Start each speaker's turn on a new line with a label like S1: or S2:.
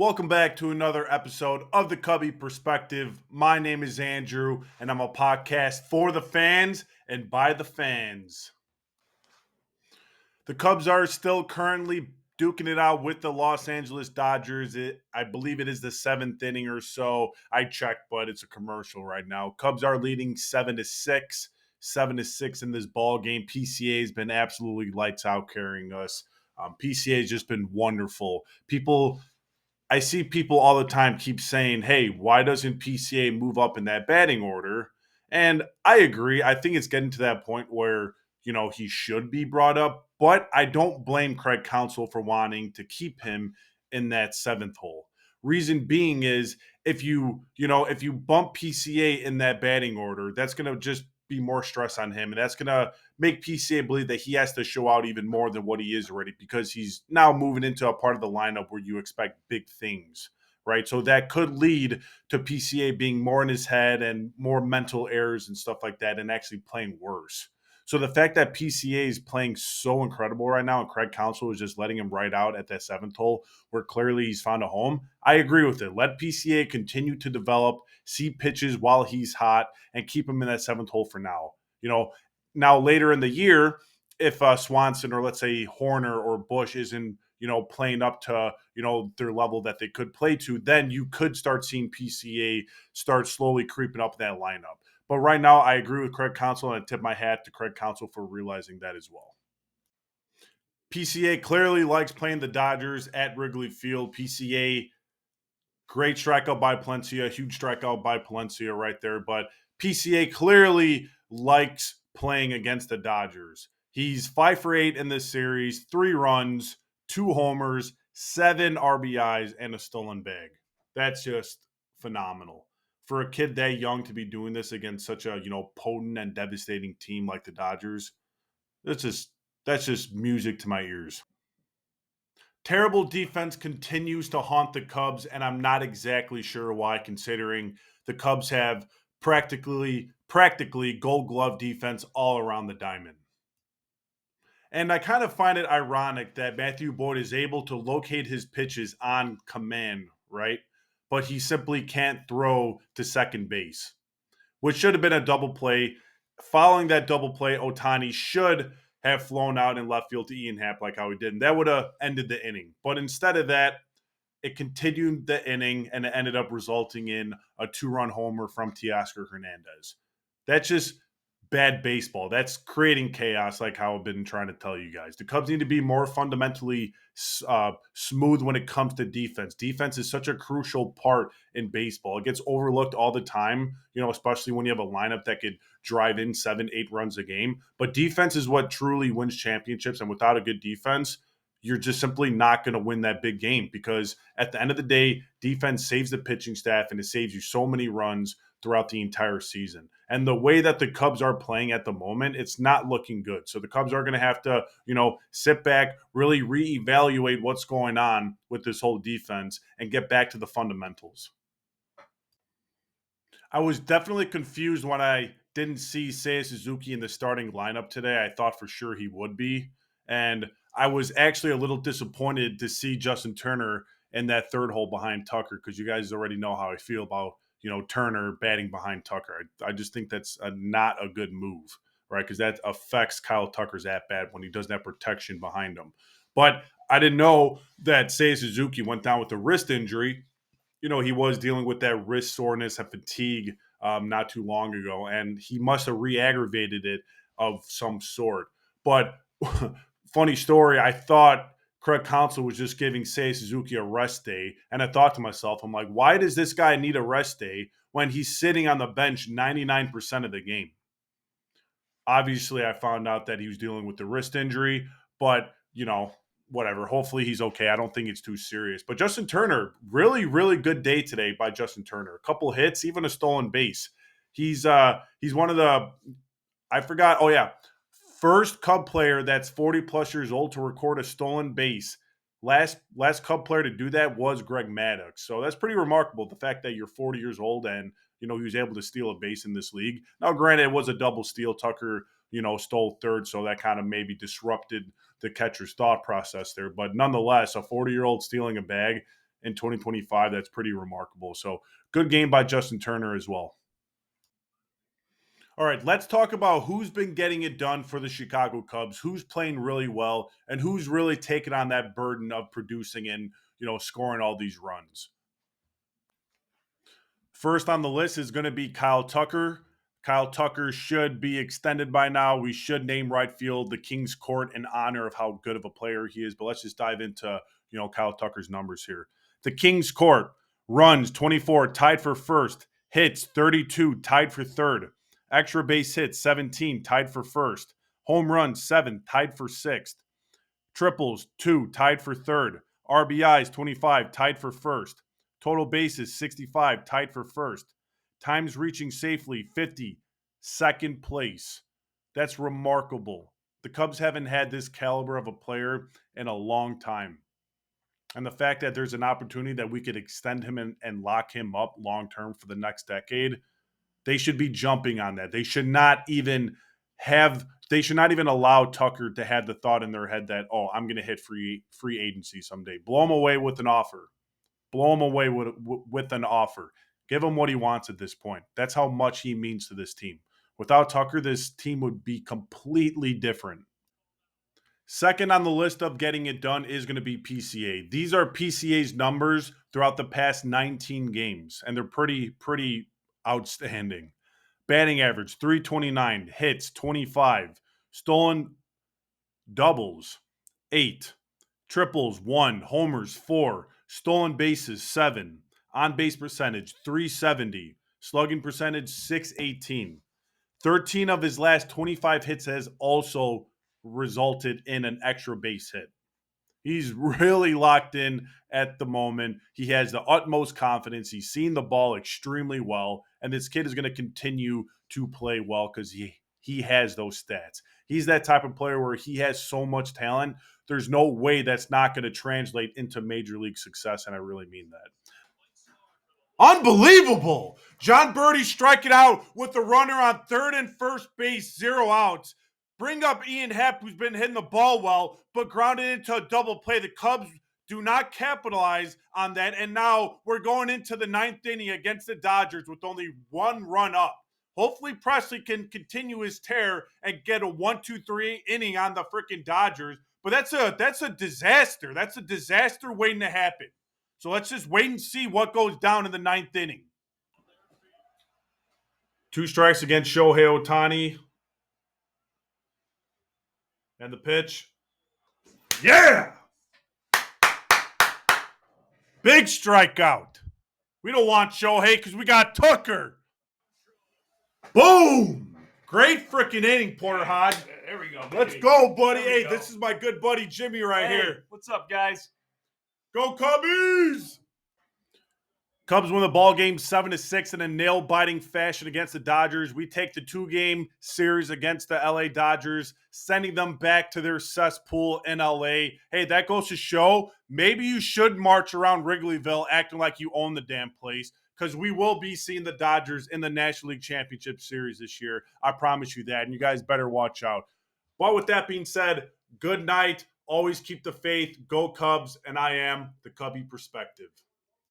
S1: Welcome back to another episode of the Cubby Perspective. My name is Andrew, and I'm a podcast for the fans and by the fans. The Cubs are still currently duking it out with the Los Angeles Dodgers. I believe it is the seventh inning or so. I checked, but it's a commercial right now. Cubs are leading 7-6, 7-6 in this ball game. PCA has been absolutely lights out carrying us. PCA has just been wonderful. I see people all the time keep saying, hey, why doesn't PCA move up in that batting order? And I agree. I think it's getting to that point where, he should be brought up, but I don't blame Craig Counsell for wanting to keep him in that seventh hole. Reason being is if you bump PCA in that batting order, that's going to just be more stress on him. And that's going to make PCA believe that he has to show out even more than what he is already because he's now moving into a part of the lineup where you expect big things, right? So that could lead to PCA being more in his head and more mental errors and stuff like that and actually playing worse. So the fact that PCA is playing so incredible right now and Craig Counsell is just letting him ride out at that seventh hole where clearly he's found a home, I agree with it. Let PCA continue to develop, see pitches while he's hot, and keep him in that seventh hole for now. Now later in the year, if Swanson or let's say Horner or Bush isn't playing up to their level that they could play to, then you could start seeing PCA start slowly creeping up that lineup. But right now, I agree with Craig Counsell, and I tip my hat to Craig Counsell for realizing that as well. PCA clearly likes playing the Dodgers at Wrigley Field. PCA, great strikeout by Palencia, huge strikeout by Palencia right there. But PCA clearly likes playing against the Dodgers. He's 5 for 8 in this series, 3 runs, 2 homers, 7 RBIs, and a stolen bag. That's just phenomenal. For a kid that young to be doing this against such a potent and devastating team like the Dodgers, that's just music to my ears. Terrible defense continues to haunt the Cubs, and I'm not exactly sure why, considering the Cubs have practically gold glove defense all around the diamond. And I kind of find it ironic that Matthew Boyd is able to locate his pitches on command, right? But he simply can't throw to second base, which should have been a double play. Following that double play, Otani should have flown out in left field to Ian Happ like how he did. And that would have ended the inning. But instead of that, it continued the inning and it ended up resulting in a 2-run homer from Teoscar Hernandez. That's just bad baseball. That's creating chaos, like how I've been trying to tell you guys. The Cubs need to be more fundamentally smooth when it comes to defense. Defense is such a crucial part in baseball. It gets overlooked all the time, especially when you have a lineup that could drive in 7, 8 runs a game. But defense is what truly wins championships. And without a good defense, you're just simply not going to win that big game because at the end of the day, defense saves the pitching staff and it saves you so many runs throughout the entire season. And the way that the Cubs are playing at the moment, it's not looking good. So the Cubs are going to have to, sit back, really reevaluate what's going on with this whole defense and get back to the fundamentals. I was definitely confused when I didn't see Seiya Suzuki in the starting lineup today. I thought for sure he would be. And I was actually a little disappointed to see Justin Turner in that third hole behind Tucker because you guys already know how I feel about, Turner batting behind Tucker. I just think that's not a good move, right? Because that affects Kyle Tucker's at bat when he doesn't have protection behind him. But I didn't know that Seiya Suzuki went down with a wrist injury. He was dealing with that wrist soreness and fatigue not too long ago, and he must have re-aggravated it of some sort. But funny story, I thought Craig Counsell was just giving Seiya Suzuki a rest day, and I thought to myself, I'm like, why does this guy need a rest day when he's sitting on the bench 99% of the game? Obviously, I found out that he was dealing with the wrist injury, but whatever. Hopefully he's okay. I don't think it's too serious. But Justin Turner, really, really good day today by Justin Turner. A couple hits, even a stolen base. He's one of the I forgot. Oh yeah, first Cub player that's 40 plus years old to record a stolen base. Last Cub player to do that was Greg Maddux. So that's pretty remarkable. The fact that you're 40 years old and he was able to steal a base in this league. Now, granted, it was a double steal. Tucker, stole third, so that kind of maybe disrupted the catcher's thought process there. But nonetheless, a 40-year-old stealing a bag in 2025. That's pretty remarkable. So good game by Justin Turner as well. All right, let's talk about who's been getting it done for the Chicago Cubs, who's playing really well, and who's really taken on that burden of producing and, scoring all these runs. First on the list is going to be Kyle Tucker. Kyle Tucker should be extended by now. We should name right field the King's Court in honor of how good of a player he is. But let's just dive into, Kyle Tucker's numbers here. The King's Court: runs 24, tied for first; hits 32, tied for third; extra base hits 17, tied for first; home runs 7, tied for sixth; triples 2, tied for third; RBIs 25, tied for first; total bases 65, tied for first; times reaching safely 50, second place. That's remarkable. The Cubs haven't had this caliber of a player in a long time. And the fact that there's an opportunity that we could extend him and lock him up long term for the next decade, they should be jumping on that. They should not even allow Tucker to have the thought in their head that, oh, I'm going to hit free agency someday. Blow him away with an offer. Blow him away with an offer. Give him what he wants at this point. That's how much he means to this team. Without Tucker, this team would be completely different. Second on the list of getting it done is going to be PCA. These are PCA's numbers throughout the past 19 games, and they're pretty outstanding. Batting average 329, hits 25, stolen doubles 8, triples 1, homers 4, stolen bases 7, on base percentage 370, slugging percentage 618. 13 of his last 25 hits has also resulted in an extra base hit. He's really locked in at the moment. He has the utmost confidence. He's seen the ball extremely well, and this kid is going to continue to play well because he has those stats. He's that type of player where he has so much talent. There's no way that's not going to translate into major league success, and I really mean that. Unbelievable. John Birdie striking out with the runner on third and first base, 0 outs. Bring up Ian Happ, who's been hitting the ball well, but grounded into a double play. The Cubs do not capitalize on that, and now we're going into the 9th inning against the Dodgers with only 1 run up. Hopefully Presley can continue his tear and get a 1-2-3 inning on the freaking Dodgers, but that's a disaster. That's a disaster waiting to happen. So let's just wait and see what goes down in the 9th inning. 2 strikes against Shohei Ohtani. And the pitch. Yeah! Big strikeout. We don't want Shohei because we got Tucker. Boom! Great freaking inning, Porter Hodge.
S2: There we go.
S1: Let's go, buddy. Hey, this is my good buddy Jimmy right here.
S2: What's up, guys?
S1: Go Cubbies! Cubs win the ball game 7-6 in a nail-biting fashion against the Dodgers. We take the 2-game series against the LA Dodgers, sending them back to their cesspool in LA. Hey, that goes to show maybe you should march around Wrigleyville acting like you own the damn place, because we will be seeing the Dodgers in the National League Championship Series this year. I promise you that, and you guys better watch out. But with that being said, good night. Always keep the faith. Go Cubs, and I am the Cubby Perspective.